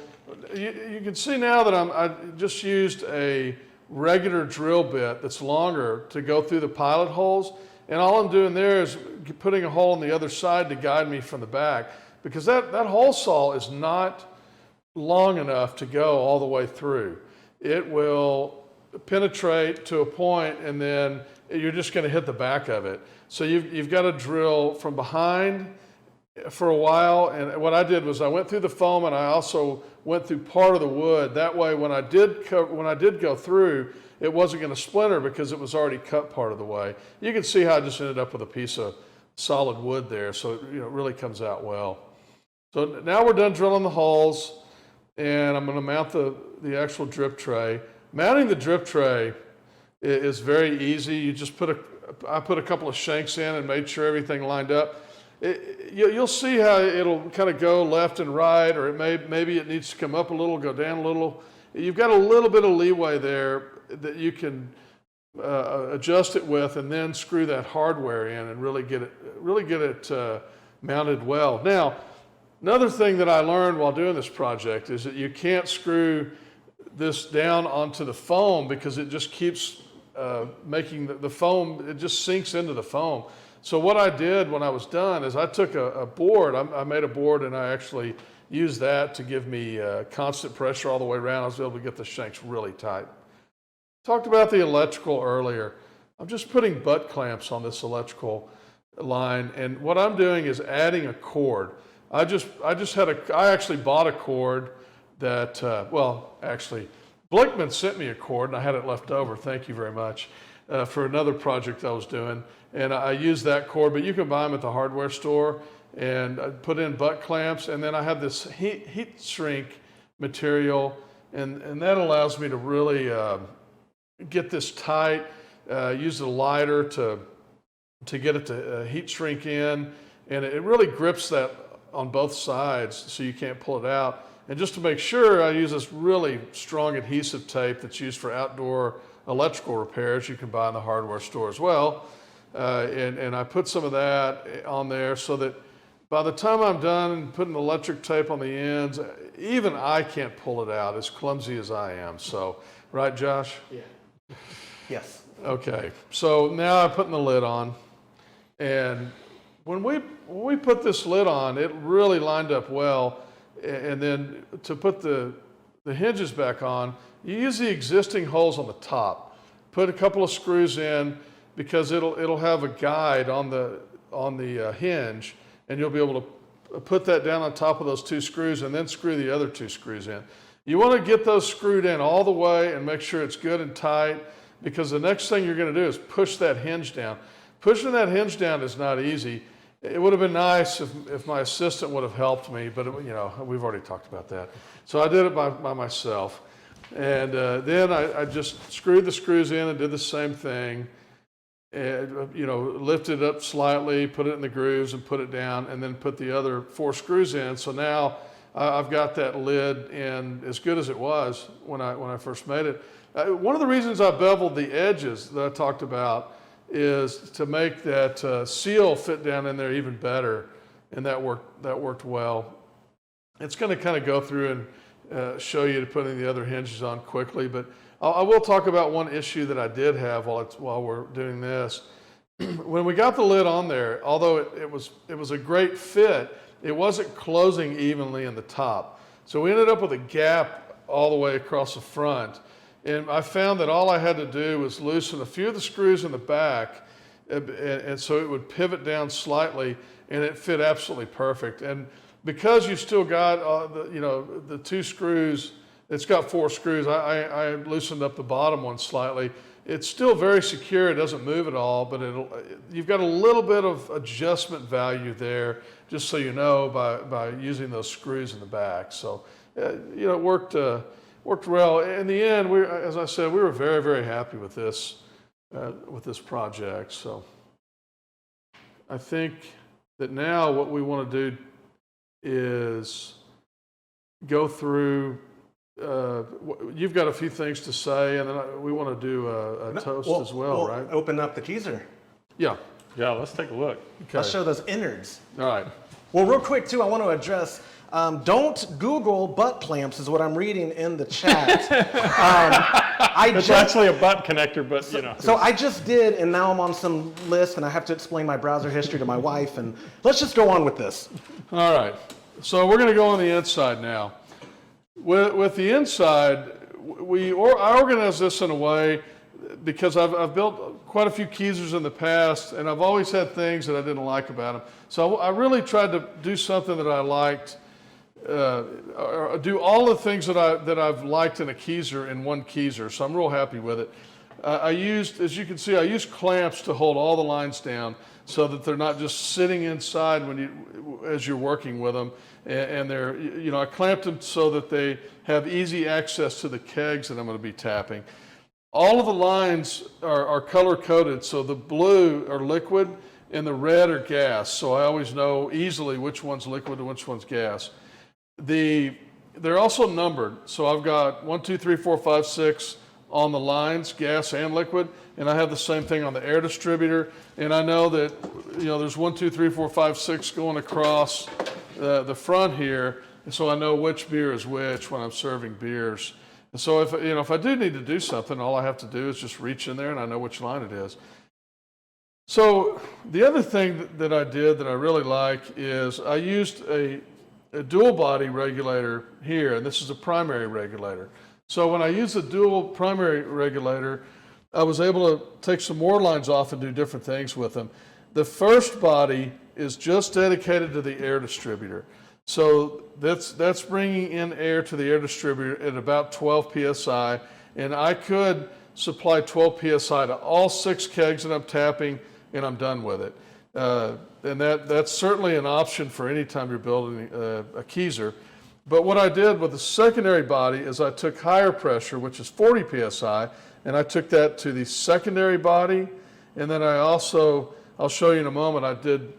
you can see now that I just used a regular drill bit that's longer to go through the pilot holes. And all I'm doing there is putting a hole on the other side to guide me from the back, because that hole saw is not long enough to go all the way through. It will penetrate to a point and then you're just going to hit the back of it. So you've got to drill from behind for a while. And what I did was I went through the foam and I also went through part of the wood. That way when I did go through, it wasn't going to splinter because it was already cut part of the way. You can see how I just ended up with a piece of solid wood there, so it really comes out well. So now we're done drilling the holes, and I'm going to mount the actual drip tray. Mounting the drip tray is very easy. You just I put a couple of shanks in and made sure everything lined up. You'll see how it'll kind of go left and right, or maybe it needs to come up a little, go down a little. You've got a little bit of leeway there that you can adjust it with, and then screw that hardware in and really get it mounted well. Now, another thing that I learned while doing this project is that you can't screw this down onto the foam because it just keeps making the foam, it just sinks into the foam. So what I did when I was done is I took a board, I made a board, and I actually used that to give me constant pressure all the way around. I was able to get the shanks really tight. Talked about the electrical earlier. I'm just putting butt clamps on this electrical line, and what I'm doing is adding a cord. I actually bought a cord that, actually, Blickman sent me a cord, and I had it left over. Thank you very much for another project I was doing, and I used that cord. But you can buy them at the hardware store, and I put in butt clamps, and then I have this heat shrink material, and that allows me to really get this tight, use a lighter to get it to heat shrink in, and it really grips that on both sides so you can't pull it out. And just to make sure, I use this really strong adhesive tape that's used for outdoor electrical repairs. You can buy in the hardware store as well. And I put some of that on there so that by the time I'm done putting electric tape on the ends, even I can't pull it out, as clumsy as I am. So, right, Josh? Yeah. Yes. Okay, so now I'm putting the lid on, and when we put this lid on, it really lined up well. And then to put the hinges back on, you use the existing holes on the top. Put a couple of screws in because it'll have a guide on the hinge, and you'll be able to put that down on top of those 2 screws and then screw the other 2 screws in. You want to get those screwed in all the way and make sure it's good and tight, because the next thing you're going to do is push that hinge down. Pushing that hinge down is not easy. it would have been nice if my assistant would have helped me, but we've already talked about that. So I did it by myself. And then I just screwed the screws in and did the same thing. And, lifted it up slightly, put it in the grooves and put it down, and then put the other 4 screws in. So now I've got that lid in as good as it was when I first made it. One of the reasons I beveled the edges that I talked about is to make that seal fit down in there even better, and that worked well. It's going to kind of go through and show you to putting the other hinges on quickly, but I will talk about one issue that I did have while we're doing this. When we got the lid on there, although it was a great fit, it wasn't closing evenly in the top. So we ended up with a gap all the way across the front. And I found that all I had to do was loosen a few of the screws in the back, and so it would pivot down slightly, and it fit absolutely perfect. And because you still got the 2 screws, it's got 4 screws. I loosened up the bottom one slightly. It's still very secure. It doesn't move at all, but you've got a little bit of adjustment value there, just so you know, by using those screws in the back. So, it worked well. In the end, as I said, we were very, very happy with this project. So, I think that now what we want to do is go through. You've got a few things to say, and then we want to do a toast as well, right? Open up the Keezer. Yeah. Yeah, let's take a look. Okay. Let's show those innards. All right. Well, real quick, too, I want to address, don't Google butt clamps is what I'm reading in the chat. It's actually a butt connector, but So I just did, and now I'm on some list, and I have to explain my browser history to my wife, and let's just go on with this. All right. So we're going to go on the inside now. With the inside, I organize this in a way because I've built quite a few Keezers in the past, and I've always had things that I didn't like about them. So I really tried to do something that I liked, or do all the things that I've liked in a Keezer in one Keezer. So I'm real happy with it. As you can see, I used clamps to hold all the lines down so that they're not just sitting inside as you're working with them. And they're, I clamped them so that they have easy access to the kegs that I'm going to be tapping. All of the lines are color coded, so the blue are liquid and the red are gas. So I always know easily which one's liquid and which one's gas. They're also numbered. So I've got 1, 2, 3, 4, 5, 6 on the lines, gas and liquid, and I have the same thing on the air distributor. And I know that there's 1, 2, 3, 4, 5, 6 going across the front here, and so I know which beer is which when I'm serving beers. And so if I do need to do something, all I have to do is just reach in there and I know which line it is. So the other thing that I did that I really like is I used a dual body regulator here, and this is a primary regulator. So when I used the dual primary regulator, I was able to take some more lines off and do different things with them. The first body is just dedicated to the air distributor. So that's bringing in air to the air distributor at about 12 psi, and I could supply 12 psi to all 6 kegs that I'm tapping, and I'm done with it. And that's certainly an option for any time you're building a Keezer. But what I did with the secondary body is I took higher pressure, which is 40 psi, and I took that to the secondary body, and then I'll show you in a moment,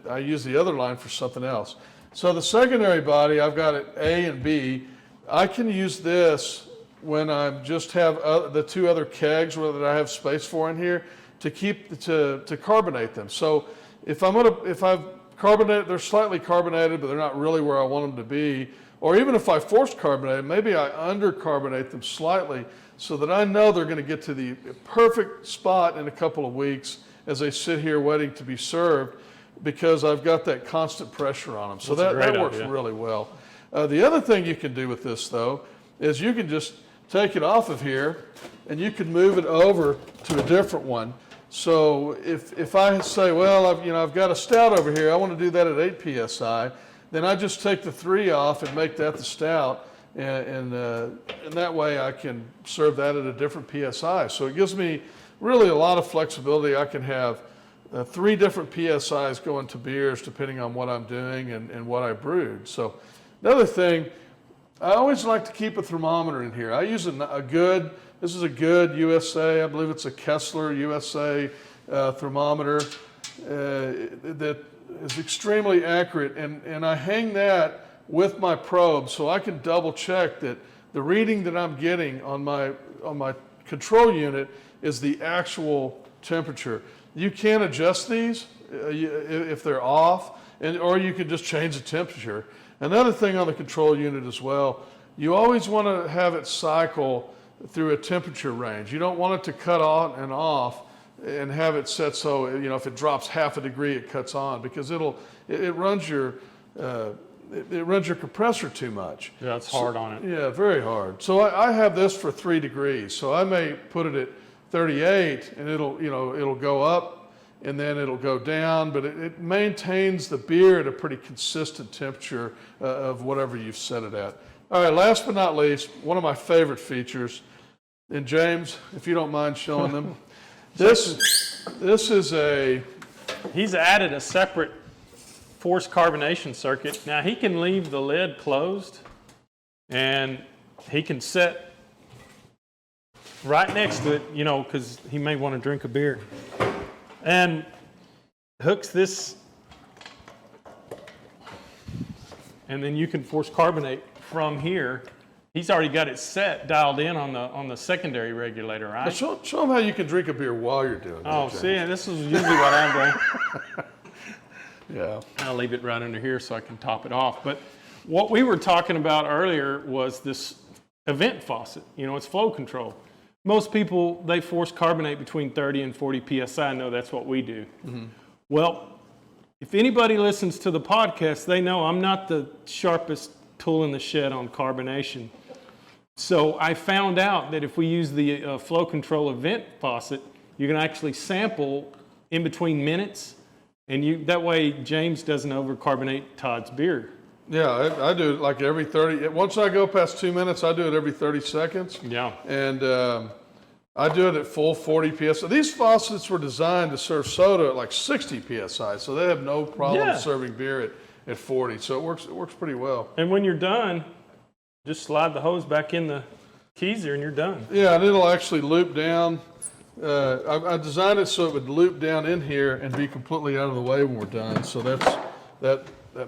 I used the other line for something else. So the secondary body, I've got it A and B. I can use this when I just have the 2 other kegs that I have space for in here to carbonate them. So if I've carbonated, they're slightly carbonated, but they're not really where I want them to be. Or even if I force carbonate, maybe I undercarbonate them slightly so that I know they're going to get to the perfect spot in a couple of weeks as they sit here waiting to be served, because I've got that constant pressure on them. So that works really well. The other thing you can do with this, though, is you can just take it off of here and you can move it over to a different one. So if I say, well, I've got a stout over here, I want to do that at 8 psi, then I just take the 3 off and make that the stout, and that way I can serve that at a different psi. So it gives me really a lot of flexibility. I can have 3 different PSIs go into beers depending on what I'm doing and what I brewed. So another thing, I always like to keep a thermometer in here. I use this is a good USA, I believe it's a Kessler USA thermometer that is extremely accurate, and I hang that with my probe so I can double check that the reading that I'm getting on my control unit is the actual temperature. You can adjust these if they're off, or you can just change the temperature. Another thing on the control unit as well, you always want to have it cycle through a temperature range. You don't want it to cut on and off and have it set so, if it drops half a degree, it cuts on, because it runs your compressor too much. Yeah, it's hard on it. Yeah, very hard. So I have this for 3 degrees. So I may put it at 38, and it'll go up, and then it'll go down, but it maintains the beer at a pretty consistent temperature of whatever you've set it at. All right, last but not least, one of my favorite features, and James, if you don't mind showing them, this is He's added a separate forced carbonation circuit. Now he can leave the lid closed, and he can set right next to it, because he may want to drink a beer, and hooks this, and then you can force carbonate from here. He's already got it dialed in on the secondary regulator, right? Show them how you can drink a beer while you're doing that. Oh, see, this is usually what I'm doing. Yeah. I'll leave it right under here so I can top it off. But what we were talking about earlier was this event faucet. It's flow control. Most people, they force carbonate between 30 and 40 PSI. I know that's what we do. Mm-hmm. Well, if anybody listens to the podcast, they know I'm not the sharpest tool in the shed on carbonation. So I found out that if we use the flow control event faucet, you can actually sample in between minutes, and that way James doesn't overcarbonate Todd's beer. Yeah, I do it like every 30. Once I go past 2 minutes, I do it every 30 seconds. Yeah. And I do it at full 40 PSI. These faucets were designed to serve soda at like 60 PSI, so they have no problem serving beer at 40. So it works pretty well. And when you're done, just slide the hose back in the Keezer and you're done. Yeah, and it'll actually loop down. I designed it so it would loop down in here and be completely out of the way when we're done. So that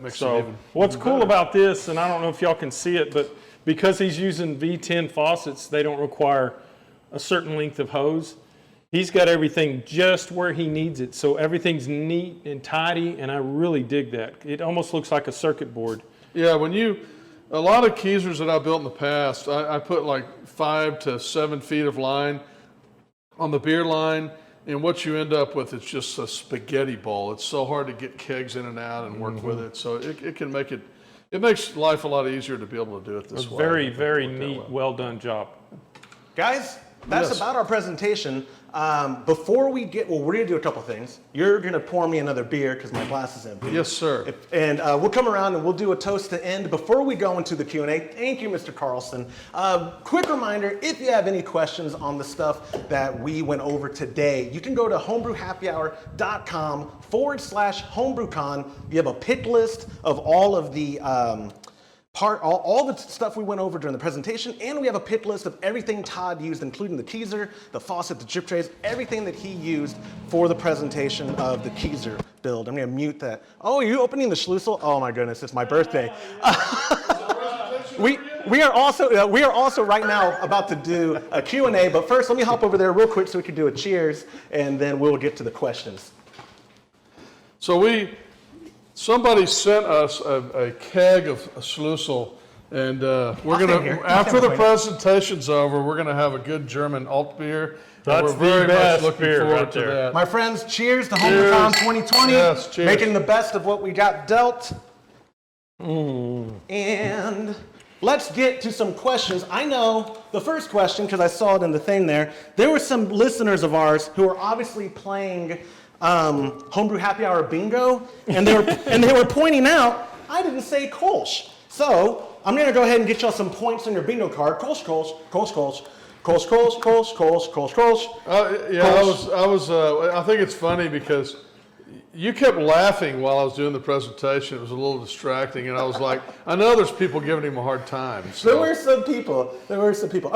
makes it even. What's cool about this, and I don't know if y'all can see it, but because he's using V10 faucets, they don't require a certain length of hose. He's got everything just where he needs it, so everything's neat and tidy, and I really dig that. It almost looks like a circuit board. Yeah, a lot of Keezers that I built in the past, I put like 5 to 7 feet of line on the beer line, and what you end up with is just a spaghetti bowl. It's so hard to get kegs in and out and work with it, so it makes life a lot easier to be able to do it this way. Very, very neat, well done job. Guys, that's about our presentation. Before we're going to do a couple things. You're going to pour me another beer because my glass is empty. Yes, sir. And we'll come around and we'll do a toast to end. Before we go into the Q&A, thank you, Mr. Carlson. Quick reminder, if you have any questions on the stuff that we went over today, you can go to homebrewhappyhour.com/homebrewcon. You have a pick list of all of the all the stuff we went over during the presentation, and we have a pick list of everything Todd used, including the Keezer, the faucet, the drip trays, everything that he used for the presentation of the Keezer build. I'm going to mute that. Oh, are you opening the Schlussel? Oh my goodness, it's my birthday. We are also right now about to do a Q&A, but first let me hop over there real quick so we can do a cheers, and then we'll get to the questions. So somebody sent us a keg of Schlussel, and we're going to, after the presentation's over, we're going to have a good German alt beer. That's we're very the best much looking beer forward right to there. that. My friends, cheers to HomebrewCon 2020. Yes, cheers. Making the best of what we got dealt. And let's get to some questions. I know the first question, because I saw it in the thing there, there were some listeners of ours who are obviously playing Homebrew Happy Hour bingo, and they were pointing out I didn't say Kolsch. So I'm going to go ahead and get y'all some points on your bingo card. Kolsch, Kolsch, Kolsch, Kolsch, Kolsch, Kolsch, Kolsch, Kolsch, Kolsch, Kolsch. I think it's funny because you kept laughing while I was doing the presentation. It was a little distracting, and I was like, I know there's people giving him a hard time. So. There were some people.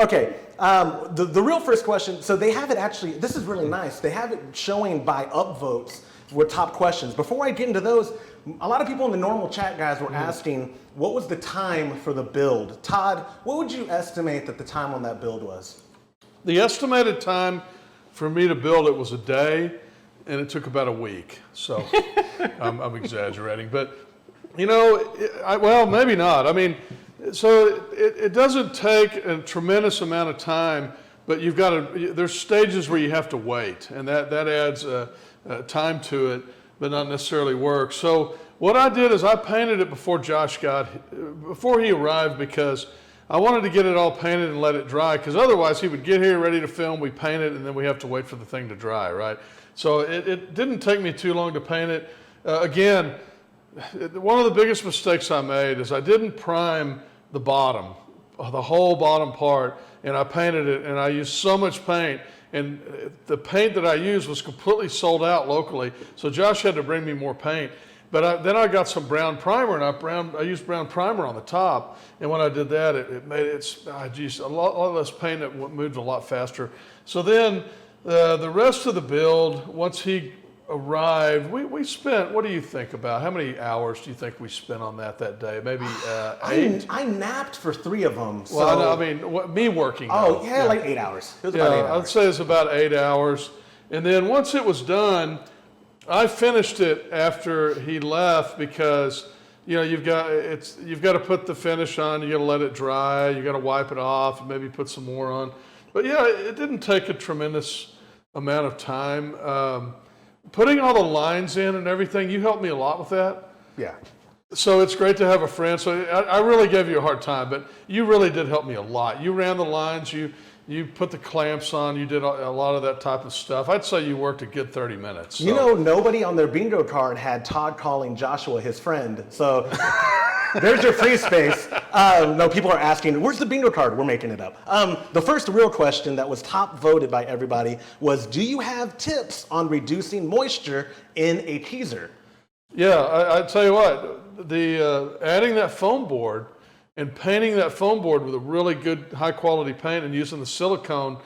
Okay, the real first question, so they have it actually, this is really nice. They have it showing by upvotes with top questions. Before I get into those, a lot of people in the normal chat, guys, were asking, what was the time for the build? Todd, what would you estimate that the time on that build was? The estimated time for me to build it was a day, and it took about a week. So I'm exaggerating, but well, maybe not. I mean, so it doesn't take a tremendous amount of time, but there's stages where you have to wait, and that adds time to it, but not necessarily work. So what I did is I painted it before before he arrived, because I wanted to get it all painted and let it dry, because otherwise he would get here ready to film, we paint it, and then we have to wait for the thing to dry, right? So it didn't take me too long to paint it. Again, one of the biggest mistakes I made is I didn't prime the bottom, the whole bottom part, and I painted it, and I used so much paint, and the paint that I used was completely sold out locally, so Josh had to bring me more paint. But then I got some brown primer, and I used brown primer on the top, and when I did that, it made a lot less paint. It moved a lot faster. So then the rest of the build, once he arrived, we spent, what do you think about? How many hours do you think we spent on that day? Maybe 8? I napped for 3 of them. So. Well, I mean, me working. Oh, yeah, like 8 hours. It was about 8 hours. I'd say it's about 8 hours. And then once it was done, I finished it after he left, because you've got to put the finish on, you got to let it dry, you got to wipe it off, and maybe put some more on. But yeah, it didn't take a tremendous amount of time. Putting all the lines in and everything, you helped me a lot with that. Yeah. So it's great to have a friend. So I really gave you a hard time, but you really did help me a lot. You ran the lines, you put the clamps on, you did a lot of that type of stuff. I'd say you worked a good 30 minutes. So. Nobody on their bingo card had Todd calling Joshua his friend. So there's your free space. No, people are asking, where's the bingo card? We're making it up. The first real question that was top voted by everybody was, do you have tips on reducing moisture in a Keezer? Yeah, I'd tell you what, adding that foam board and painting that foam board with a really good high quality paint and using the silicone,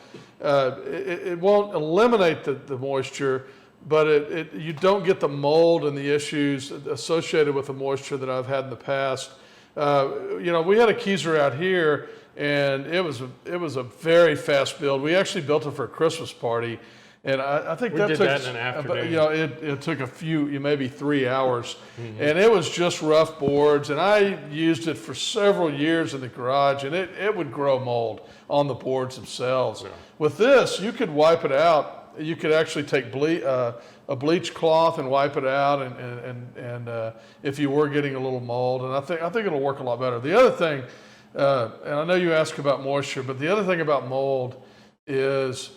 it won't eliminate the moisture, but you don't get the mold and the issues associated with the moisture that I've had in the past. We had a Keezer out here, and it was a very fast build. We actually built it for a Christmas party, and I think that took that in an afternoon. It took maybe 3 hours, and it was just rough boards. And I used it for several years in the garage, and it would grow mold on the boards themselves. Yeah. With this, you could wipe it out. You could actually take a bleach cloth and wipe it out, and if you were getting a little mold, and I think it'll work a lot better. The other thing, and I know you asked about moisture, but the other thing about mold is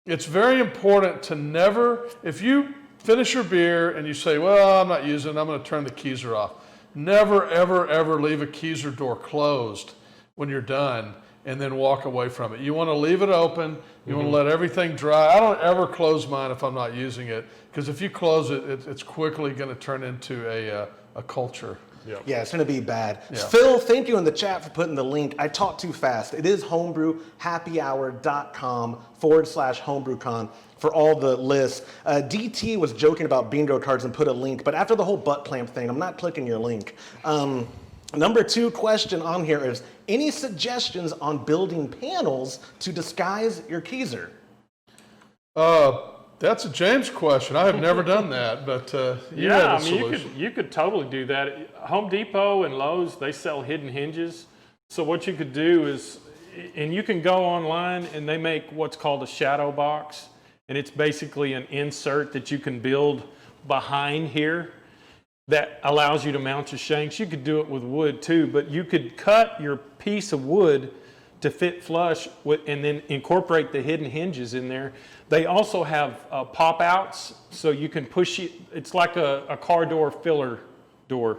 it's very important to never, if you finish your beer and you say, well, I'm not using it, I'm going to turn the Keezer off. Never, ever, ever leave a Keezer door closed when you're done and then walk away from it. You want to leave it open. You want to let everything dry. I don't ever close mine if I'm not using it, because if you close it, it's quickly going to turn into a culture. Yep. Yeah, it's going to be bad. Yeah. Phil, thank you in the chat for putting the link. I talked too fast. It is homebrewhappyhour.com/homebrewcon for all the lists. DT was joking about bingo cards and put a link, but after the whole butt clamp thing, I'm not clicking your link. Number 2 question on here is, any suggestions on building panels to disguise your Keezer? That's a James question. I have never done that, but yeah, I mean, you could totally do that. Home Depot and Lowe's, they sell hidden hinges. So what you could do is, and you can go online and they make what's called a shadow box, and it's basically an insert that you can build behind here that allows you to mount your shanks. You could do it with wood too, but you could cut your piece of wood to fit flush with, and then incorporate the hidden hinges in there. They also have pop-outs, so you can push it. It's like a car door filler door.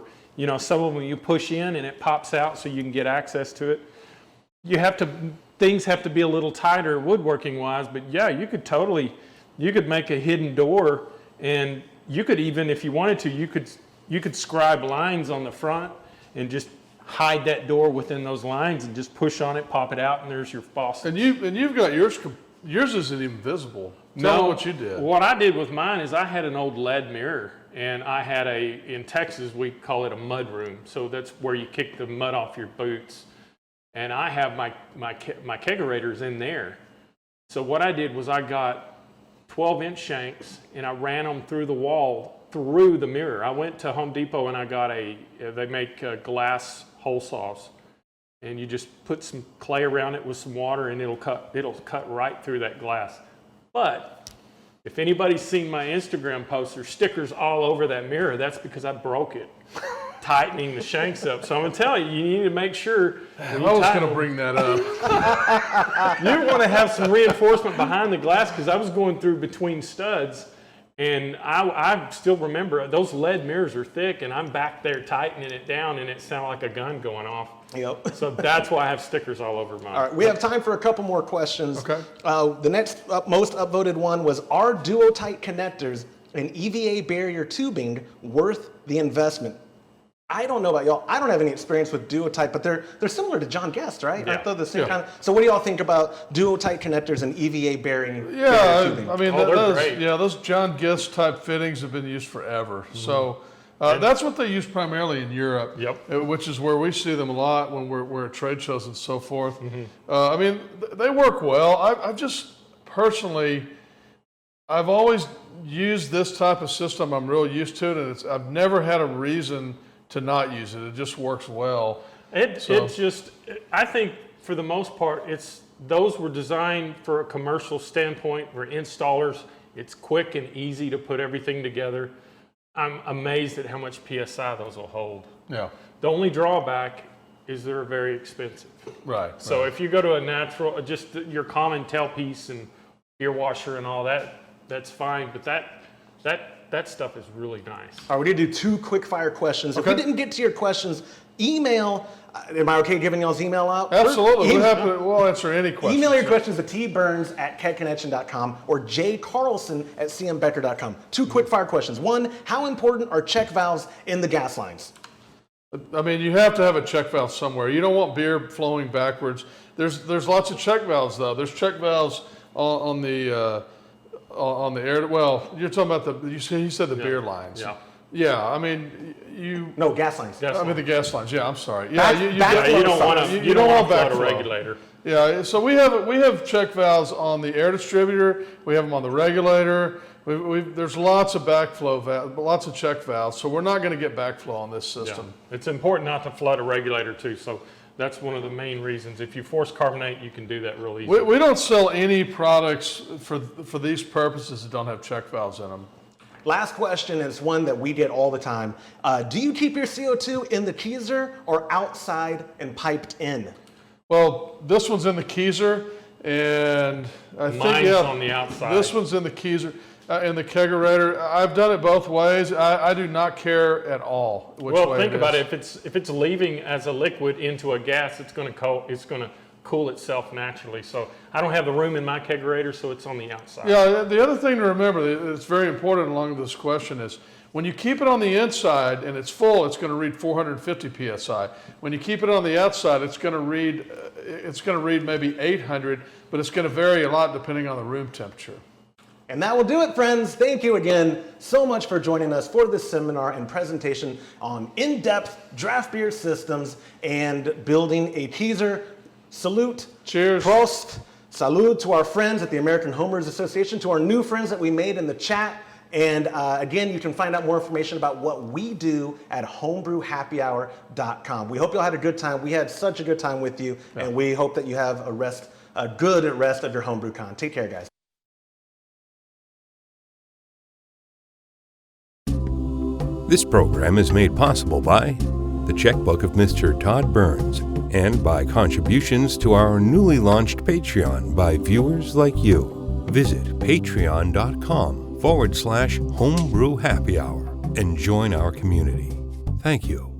Some of them you push in and it pops out so you can get access to it. Things have to be a little tighter woodworking wise, but yeah, you could make a hidden door and you could even, if you wanted to, you could scribe lines on the front and just hide that door within those lines and just push on it, pop it out, and there's your faucet. And you've got yours isn't even visible. Tell me what you did. What I did with mine is I had an old lead mirror, and I had in Texas, we call it a mud room. So that's where you kick the mud off your boots. And I have my kegerators in there. So what I did was I got 12-inch shanks, and I ran them through the wall, through the mirror. I went to Home Depot and I got they make glass hole saws. And you just put some clay around it with some water, and it'll cut right through that glass. But if anybody's seen my Instagram posts, there's stickers all over that mirror. That's because I broke it, tightening the shanks up. So I'm gonna tell you, you need to make sure. I was gonna bring that up. You want to have some reinforcement behind the glass, because I was going through between studs. And I still remember those lead mirrors are thick, and I'm back there tightening it down, and it sounded like a gun going off. Yep. So that's why I have stickers all over mine. All right, we have time for a couple more questions. Okay. The next most upvoted one was, are Duo-Tight connectors and EVA barrier tubing worth the investment? I don't know about y'all. I don't have any experience with Duo-Tight, but they're similar to John Guest, right? Yeah. Aren't they the same kind of? So what do y'all think about Duo-Tight connectors and EVA barrier tubing? I mean, they're great. those John Guest type fittings have been used forever. So that's what they use primarily in Europe. Yep. Which is where we see them a lot when we're at trade shows and so forth. I mean, they work well. I've just personally, I've always used this type of system. I'm real used to it, and I've never had a reason to not use it. It just works well. It's just, I think for the most part, those were designed for a commercial standpoint for installers. It's quick and easy to put everything together. I'm amazed at how much PSI those will hold. Yeah. The only drawback is they're very expensive. Right. So if you go to a natural, just your common tailpiece and gear washer and all that, that's fine. But that stuff is really nice. All right, we're gonna do 2 quick fire questions. If we didn't get to your questions, email. Am I okay giving y'all's email out? Absolutely. We'll answer any questions. Email your questions to tburns@ketconnection.com or jcarlson@cmbecker.com. 2 quick fire questions. 1, how important are check valves in the gas lines? I mean, you have to have a check valve somewhere. You don't want beer flowing backwards. There's lots of check valves though. There's check valves on the air. Well, you're talking about you said the beer lines. Yeah. Yeah. I mean, No, gas lines. the gas lines. Yeah. I'm sorry. Yeah. You don't want to backflow. regulator. Yeah. So we have check valves on the air distributor. We have them on the regulator. There's lots of backflow lots of check valves. So we're not going to get backflow on this system. Yeah. It's important not to flood a regulator too. So that's one of the main reasons. If you force carbonate, you can do that real easy. We don't sell any products for these purposes that don't have check valves in them. Last question is one that we get all the time. Do you keep your CO2 in the Keezer or outside and piped in? Well, this one's in the Keezer, and I think Mine's on the outside. This one's in the Keezer, in the kegerator. I've done it both ways. I do not care at all which way. Well, think about it. If it's leaving as a liquid into a gas, it's going to cool itself naturally. So I don't have the room in my kegerator, so it's on the outside. Yeah. The other thing to remember that's very important along this question is when you keep it on the inside and it's full, it's going to read 450 psi. When you keep it on the outside, it's going to read maybe 800, but it's going to vary a lot depending on the room temperature. And that will do it, friends. Thank you again so much for joining us for this seminar and presentation on in-depth draft beer systems and building a Keezer. Salute. Cheers. Prost. Salud to our friends at the American Homebrewers Association, to our new friends that we made in the chat. And again, you can find out more information about what we do at homebrewhappyhour.com. We hope you all had a good time. We had such a good time with you, and we hope that you have a good rest of your HomebrewCon. Take care, guys. This program is made possible by the checkbook of Mr. Todd Burns and by contributions to our newly launched Patreon by viewers like you. Visit patreon.com/homebrewhappyhour and join our community. Thank you.